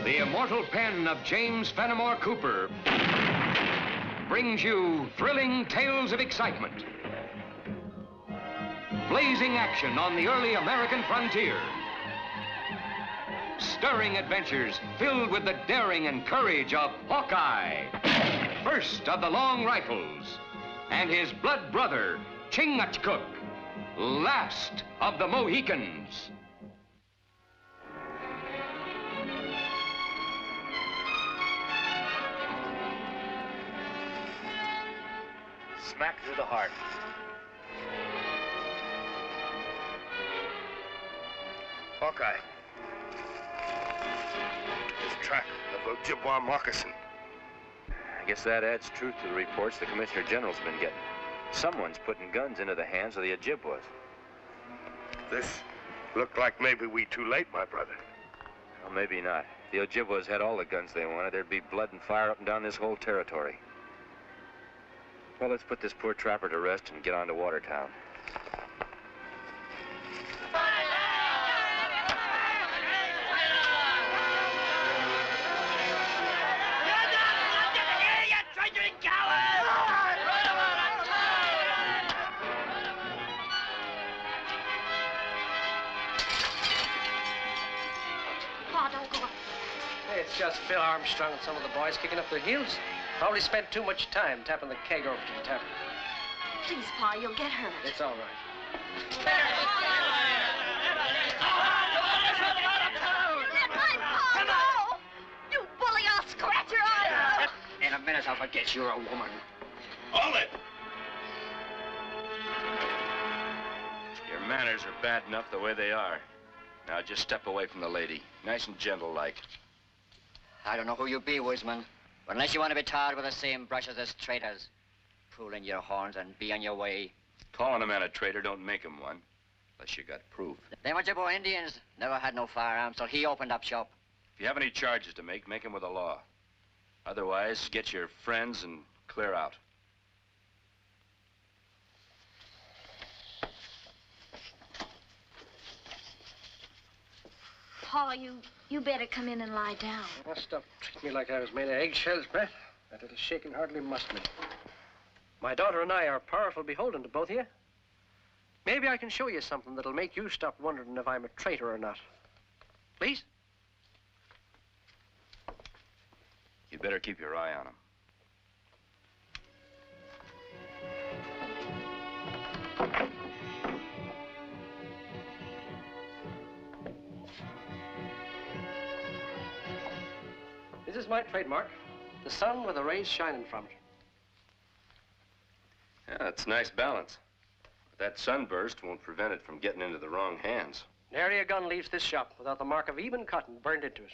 The immortal pen of James Fenimore Cooper brings you thrilling tales of excitement, blazing action on the early American frontier, stirring adventures filled with the daring and courage of Hawkeye, first of the long rifles, and his blood brother, Chingachgook, last of the Mohicans. Smack through the heart. Hawkeye. This track of Ojibwa moccasin. I guess that adds truth to the reports the Commissioner General's been getting. Someone's putting guns into the hands of the Ojibwas. This looked like maybe we too late, my brother. Well, maybe not. If the Ojibwas had all the guns they wanted, there'd be blood and fire up and down this whole territory. Well, let's put this poor trapper to rest and get on to Watertown. It's just Bill Armstrong and some of the boys kicking up their heels. Probably spent too much time tapping the keg over to the tavern. Please, Pa, you'll get hurt. It's all right. Come on! You bully, I'll scratch your eye out. In a minute, I'll forget you're a woman. Hold it! Your manners are bad enough the way they are. Now just step away from the lady. Nice and gentle-like. I don't know who you be, Woodsman, but unless you want to be tarred with the same brush as us traitors, pull in your horns and be on your way. Calling a man a traitor don't make him one, unless you got proof. Them Ojibwa Indians never had no firearms till he opened up shop. If you have any charges to make them with the law. Otherwise, get your friends and clear out. Pa, you better come in and lie down. Well, stop treating me like I was made of eggshells, Brett. That little shaking hardly must me. My daughter and I are powerful beholden to both of you. Maybe I can show you something that'll make you stop wondering if I'm a traitor or not. Please? You'd better keep your eye on him. This is my trademark. The sun with the rays shining from it. Yeah, that's a nice balance. But that sunburst won't prevent it from getting into the wrong hands. Nary a gun leaves this shop without the mark of even cotton burned into it.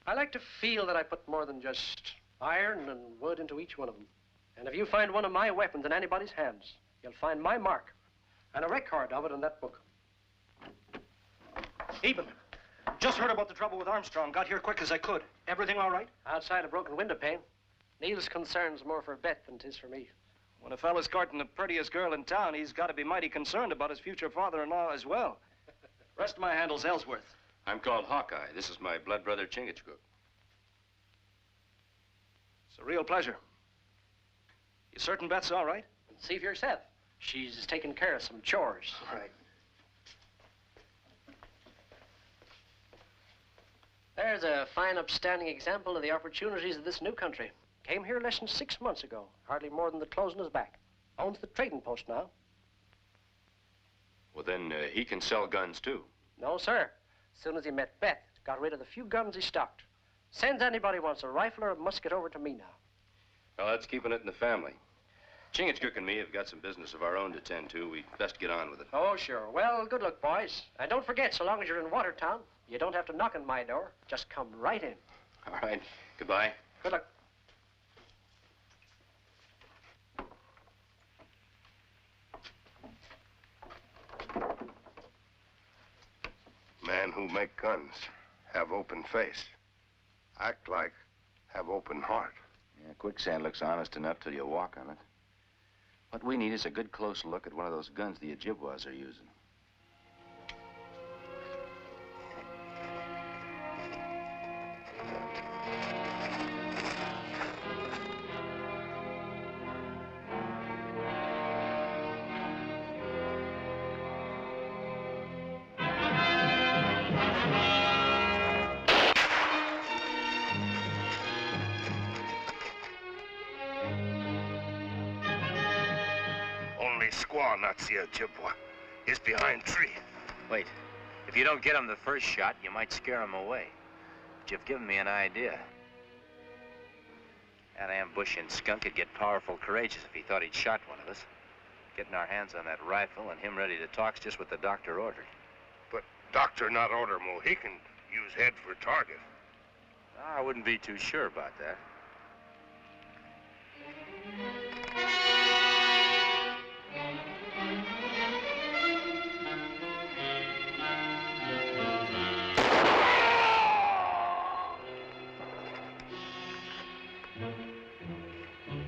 I like to feel that I put more than just iron and wood into each one of them. And if you find one of my weapons in anybody's hands, you'll find my mark and a record of it in that book. Eben, just heard about the trouble with Armstrong. Got here quick as I could. Everything all right? Outside a broken window pane. Neil's concern's more for Beth than 'tis for me. When a fella's courting the prettiest girl in town, he's got to be mighty concerned about his future father-in-law as well. Rest of my handle's Ellsworth. I'm called Hawkeye. This is my blood brother, Chingachgook. It's a real pleasure. You certain Beth's all right? See for yourself. She's taking care of some chores. All right. There's a fine, upstanding example of the opportunities of this new country. Came here less than 6 months ago. Hardly more than the clothes on his back. Owns the trading post now. Well, then he can sell guns, too. No, sir. As soon as he met Beth, got rid of the few guns he stocked. Sends anybody who wants a rifle or a musket over to me now. Well, that's keeping it in the family. Chingachgook and me have got some business of our own to tend to. We'd best get on with it. Oh, sure. Well, good luck, boys. And don't forget, so long as you're in Watertown, you don't have to knock on my door. Just come right in. All right. Goodbye. Good luck. Men who make guns have open face. Act like have open heart. Yeah, quicksand looks honest enough till you walk on it. What we need is a good close look at one of those guns the Ojibwas are using. Law not see Ojibwa. He's behind tree. Wait. If you don't get him the first shot, you might scare him away. But you've given me an idea. That ambushing skunk would get powerful courageous if he thought he'd shot one of us. Getting our hands on that rifle and him ready to talk's just what the doctor ordered. But doctor not order Mohican use head for target. I wouldn't be too sure about that.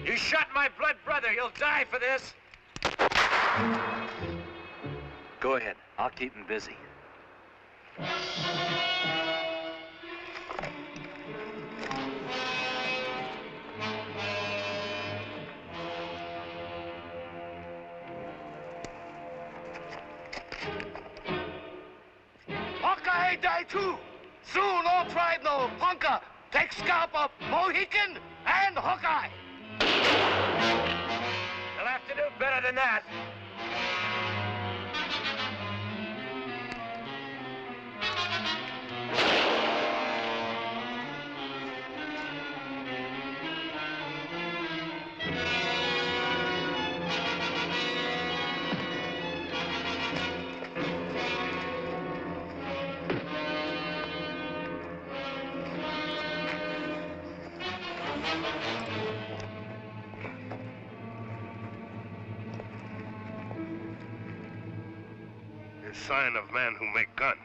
You shot my blood brother. You'll die for this. Go ahead. I'll keep him busy. Hawkeye die too. Soon all tribe know Ponca take scalp of Mohican and Hawkeye. You'll have to do better than that. Sign of man who make gun.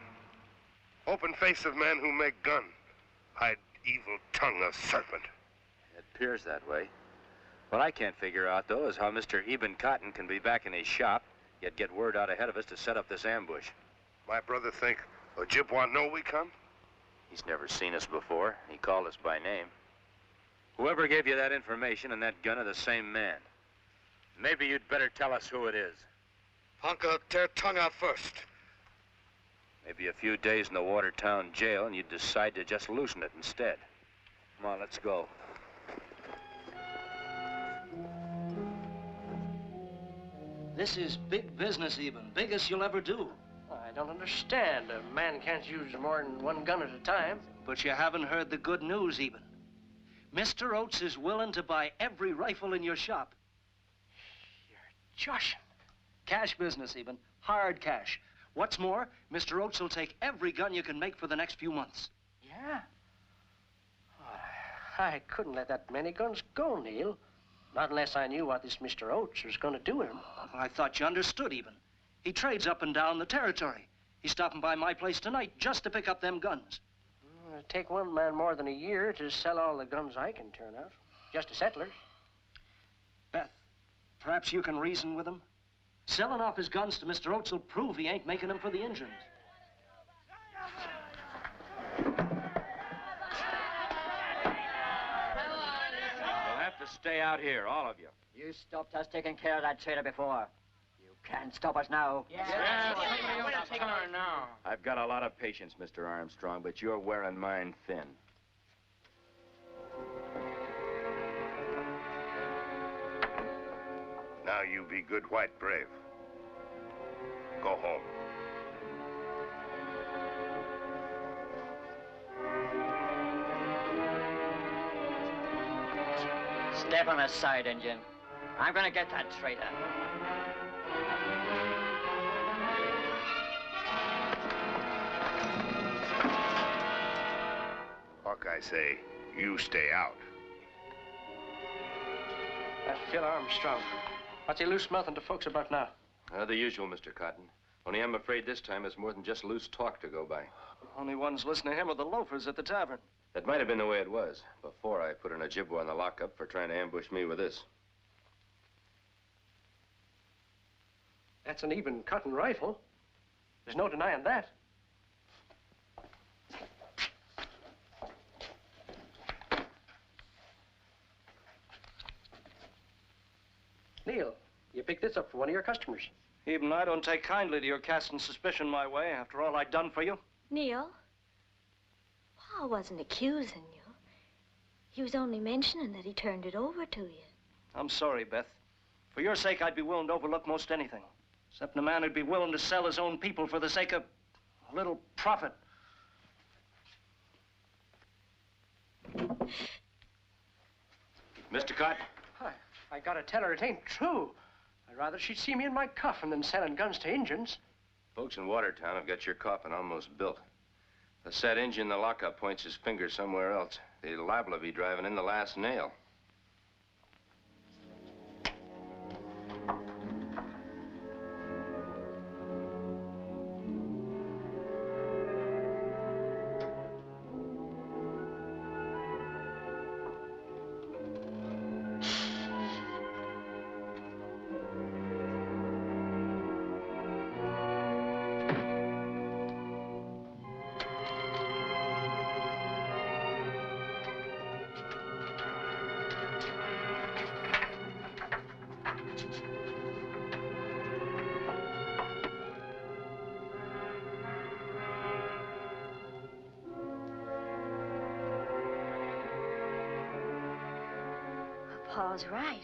Open face of man who make gun. Hide evil tongue of serpent. It appears that way. What I can't figure out, though, is how Mr. Eben Cotton can be back in his shop, yet get word out ahead of us to set up this ambush. My brother think Ojibwa know we come? He's never seen us before. He called us by name. Whoever gave you that information and that gun are the same man. Maybe you'd better tell us who it is. Ponca tear tongue out first. Maybe a few days in the Watertown jail and you'd decide to just loosen it instead. Come on, let's go. This is big business, Eben. Biggest you'll ever do. I don't understand. A man can't use more than one gun at a time. But you haven't heard the good news, Eben. Mr. Oates is willing to buy every rifle in your shop. You're joshing. Cash business, Eben. Hard cash. What's more, Mr. Oates will take every gun you can make for the next few months. Yeah? Oh, I couldn't let that many guns go, Neil. Not unless I knew what this Mr. Oates was going to do with them. I thought you understood, Eben. He trades up and down the territory. He's stopping by my place tonight just to pick up them guns. It'll take one man more than a year to sell all the guns I can turn out. Just a settlers. Beth, perhaps you can reason with him? Selling off his guns to Mr. Oates will prove he ain't making them for the Indians. You'll have to stay out here, all of you. You stopped us taking care of that traitor before. You can't stop us now. I've got a lot of patience, Mr. Armstrong, but you're wearing mine thin. Now you be good white brave. Go home. Step on the side, Indian. I'm gonna get that traitor. Hawkeye say, you stay out. That Phil Armstrong. What's he loose-mouthing to folks about now? The usual, Mr. Cotton. Only I'm afraid this time there's more than just loose talk to go by. Only ones listening to him are the loafers at the tavern. That might have been the way it was before I put an Ojibwa in the lockup for trying to ambush me with this. That's an Eben Cotton rifle. There's no denying that. Neil, you picked this up for one of your customers. Eben, I don't take kindly to your casting suspicion my way after all I'd done for you. Neil, Pa wasn't accusing you. He was only mentioning that he turned it over to you. I'm sorry, Beth. For your sake, I'd be willing to overlook most anything. Except a man who'd be willing to sell his own people for the sake of a little profit. Mr. Cott? I gotta tell her it ain't true. I'd rather she'd see me in my coffin than selling guns to Injuns. Folks in Watertown have got your coffin almost built. The said Injun in the lockup points his finger somewhere else. They're liable to be driving in the last nail. Pa's right.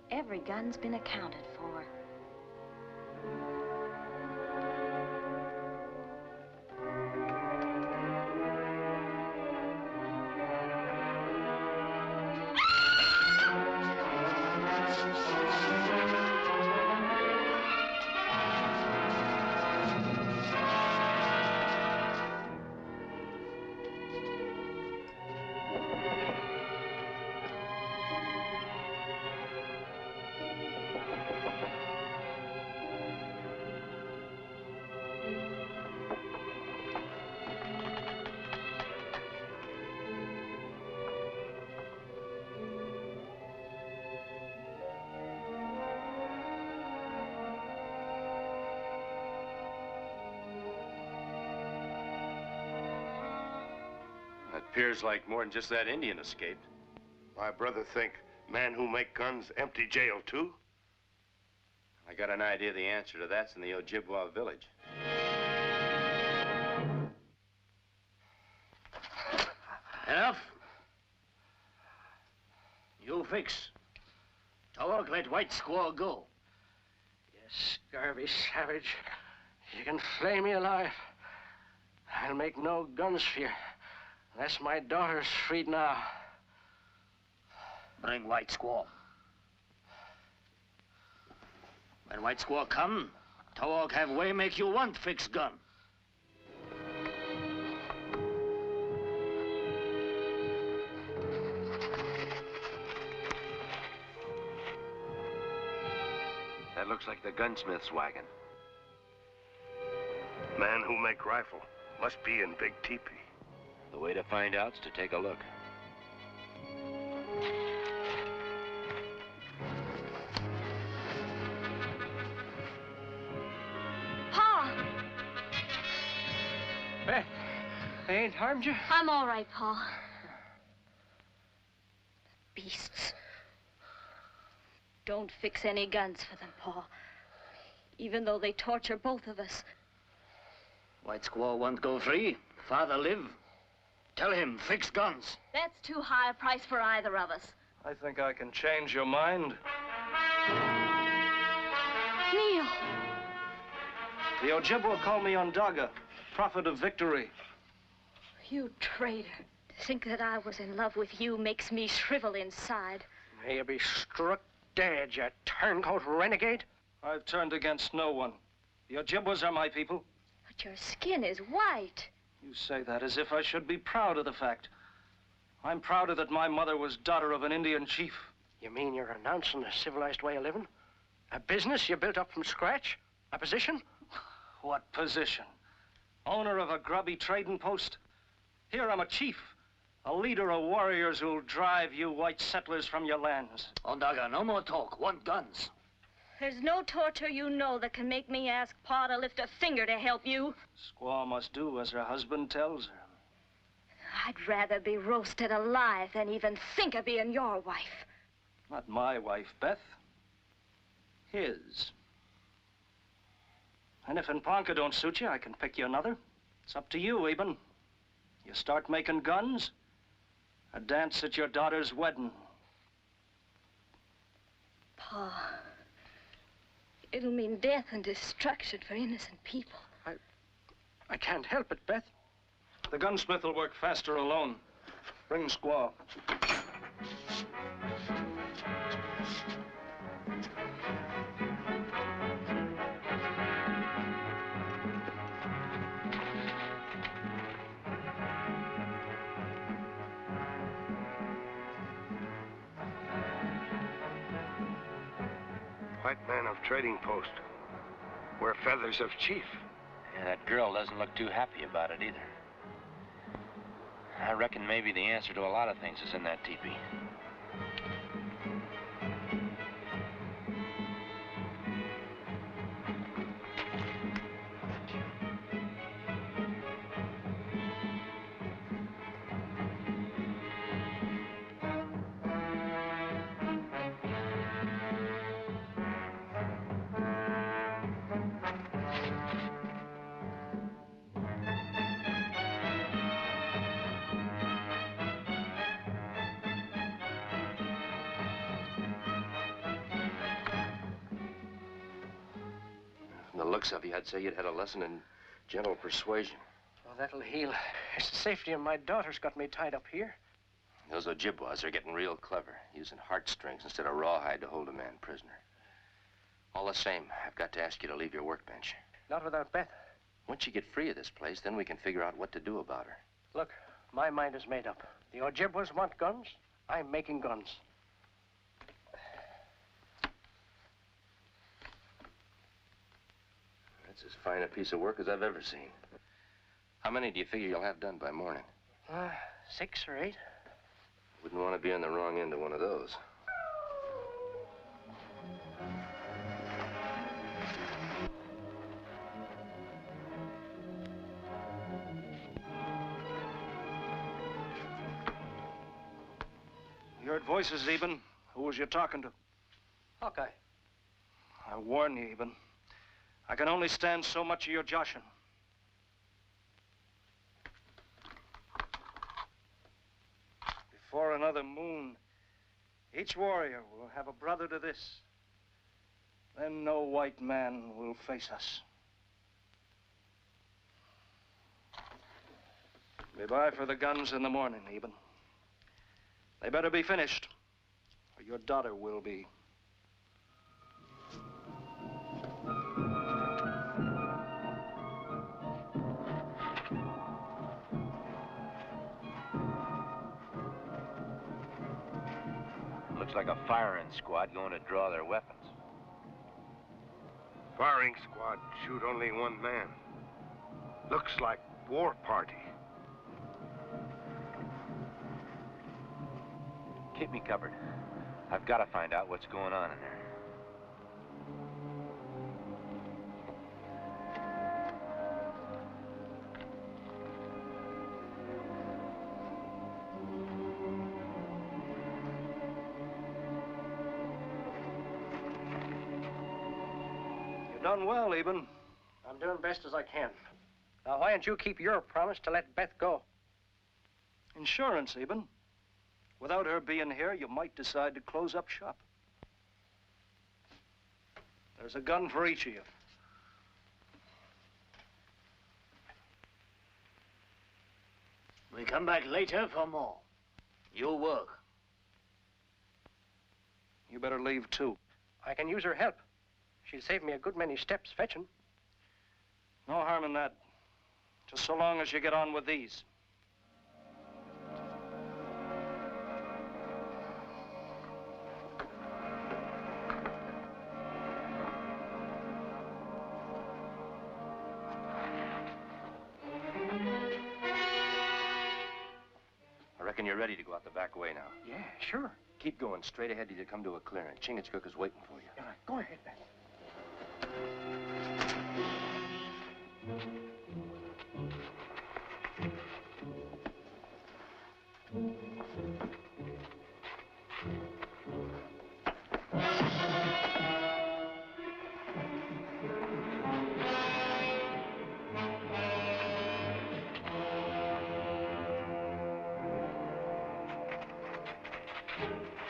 Every gun's been accounted for. It appears like more than just that Indian escaped. My brother think men who make guns empty jail too? I got an idea the answer to that's in the Ojibwa village. Enough. You fix. Talk, let White Squaw go. You scurvy savage. You can flay me alive. I'll make no guns for you. Unless my daughter's freed now. Bring White Squaw. When White Squaw come, Tawag have way make you want fix gun. That looks like the gunsmith's wagon. Man who make rifle must be in big teepee. The way to find out's to take a look. Pa! Beth, they ain't harmed you? I'm all right, Pa. Beasts. Don't fix any guns for them, Pa. Even though they torture both of us. White Squaw won't go free. Father live. Tell him, fix guns. That's too high a price for either of us. I think I can change your mind. Neil! The Ojibwa call me Ondaga, prophet of victory. You traitor. To think that I was in love with you makes me shrivel inside. May you be struck dead, you turncoat renegade. I've turned against no one. The Ojibwas are my people. But your skin is white. You say that as if I should be proud of the fact. I'm prouder that my mother was daughter of an Indian chief. You mean you're renouncing a civilized way of living? A business you built up from scratch? A position? What position? Owner of a grubby trading post? Here I'm a chief, a leader of warriors who'll drive you white settlers from your lands. Ondaga, no more talk. Want guns. There's no torture you know that can make me ask Pa to lift a finger to help you. Squaw must do as her husband tells her. I'd rather be roasted alive than even think of being your wife. Not my wife, Beth. His. And if Ponca don't suit you, I can pick you another. It's up to you, Eben. You start making guns, a dance at your daughter's wedding. Oh. It'll mean death and destruction for innocent people. I can't help it, Beth. The gunsmith will work faster alone. Bring Squaw. White man of trading post. Wear feathers of chief. Yeah, that girl doesn't look too happy about it either. I reckon maybe the answer to a lot of things is in that teepee. From the looks of you, I'd say you'd had a lesson in gentle persuasion. Well, that'll heal. It's the safety of my daughter's got me tied up here. Those Ojibwas are getting real clever, using heartstrings instead of rawhide to hold a man prisoner. All the same, I've got to ask you to leave your workbench. Not without Beth. Once you get free of this place, then we can figure out what to do about her. Look, my mind is made up. The Ojibwas want guns. I'm making guns. That's as fine a piece of work as I've ever seen. How many do you figure you'll have done by morning? 6 or 8. Wouldn't want to be on the wrong end of one of those. You heard voices, Eben. Who was you talking to? Hawkeye. I warn you, Eben. I can only stand so much of your joshing. Before another moon, each warrior will have a brother to this. Then no white man will face us. Be by for the guns in the morning, Eben. They better be finished, or your daughter will be. Looks like a firing squad going to draw their weapons. Firing squad shoot only one man. Looks like war party. Keep me covered. I've got to find out what's going on in there. You've done well, Eben. I'm doing best as I can. Now, why don't you keep your promise to let Beth go? Insurance, Eben. Without her being here, you might decide to close up shop. There's a gun for each of you. We come back later for more. You work. You better leave, too. I can use her help. She'll save me a good many steps fetching. No harm in that. Just so long as you get on with these. I reckon you're ready to go out the back way now. Yeah, sure. Keep going straight ahead till you come to a clearing. Chingachgook is waiting for you. All right, go ahead, Beth.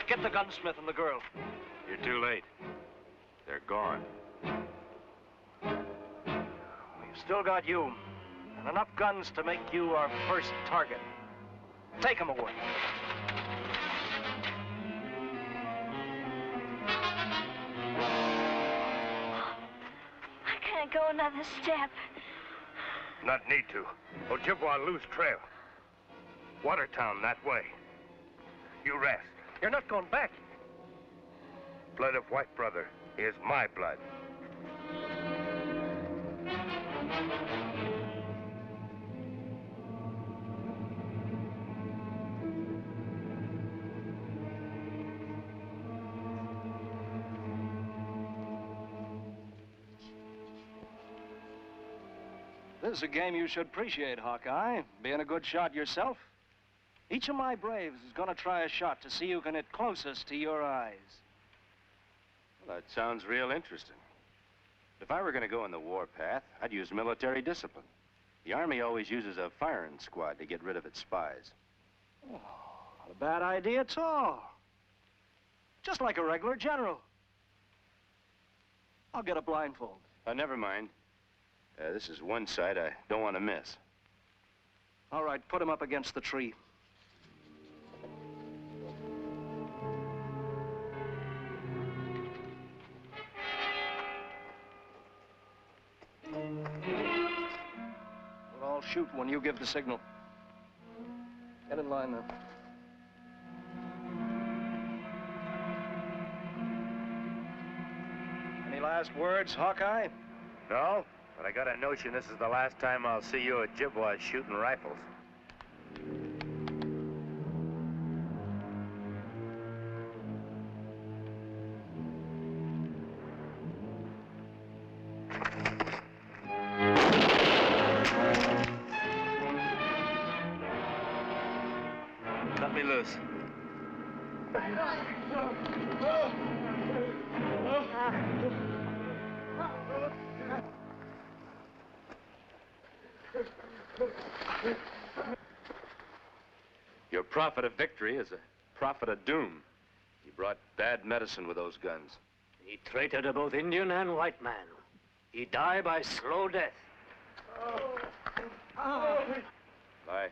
Get the gunsmith and the girl. You're too late. gone. We've still got you, and enough guns to make you our first target. Take them away. I can't go another step. Not need to. Ojibwa lose trail. Watertown that way. You rest. You're not going back. Blood of white brother is my blood. This is a game you should appreciate, Hawkeye, being a good shot yourself. Each of my braves is going to try a shot to see who can hit closest to your eyes. Well, that sounds real interesting. If I were going to go on the warpath, I'd use military discipline. The Army always uses a firing squad to get rid of its spies. Oh, not a bad idea at all. Just like a regular general. I'll get a blindfold. Never mind. This is one side I don't want to miss. All right, put him up against the tree. We'll all shoot when you give the signal. Get in line now. Any last words, Hawkeye? No, but I got a notion this is the last time I'll see you Ojibwas shooting rifles. Let me loose. Your prophet of victory is a prophet of doom. He brought bad medicine with those guns. He traitor to both Indian and white man. He die by slow death. I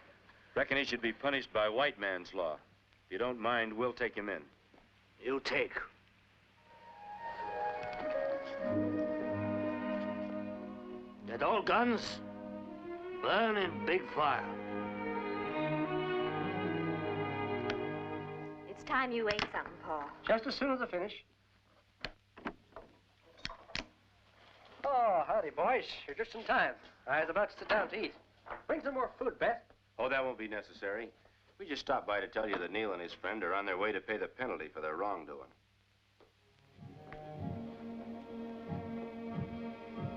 reckon he should be punished by white man's law. If you don't mind, we'll take him in. You take. Get all guns. Burn in big fire. It's time you ate something, Paul. Just as soon as I finish. Oh, howdy, boys. You're just in time. I was about to sit down to eat. Bring some more food, Beth. Oh, that won't be necessary. We just stopped by to tell you that Neil and his friend are on their way to pay the penalty for their wrongdoing.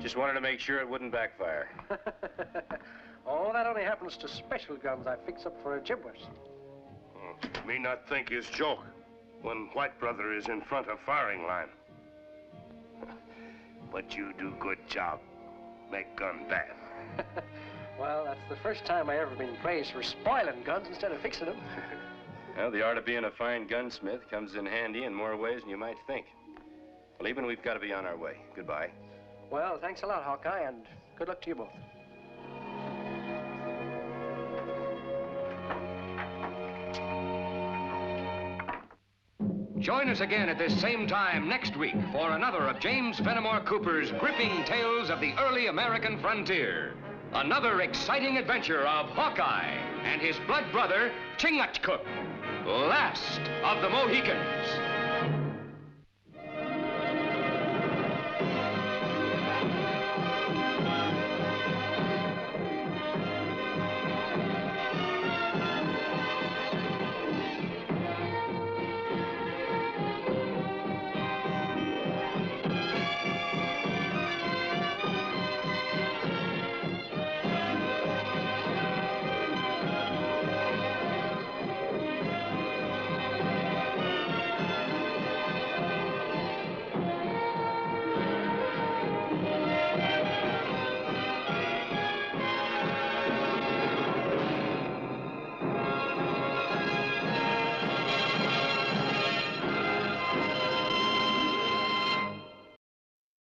Just wanted to make sure it wouldn't backfire. Oh, that only happens to special guns I fix up for Ojibwas. Me not think is joke when white brother is in front of firing line. But you do good job. Make gun bad. Well, that's the first time I ever been praised for spoiling guns instead of fixing them. Well, the art of being a fine gunsmith comes in handy in more ways than you might think. Well, even we've got to be on our way. Goodbye. Well, thanks a lot, Hawkeye, and good luck to you both. Join us again at this same time next week for another of James Fenimore Cooper's gripping tales of the early American frontier. Another exciting adventure of Hawkeye and his blood brother, Chingachgook, last of the Mohicans.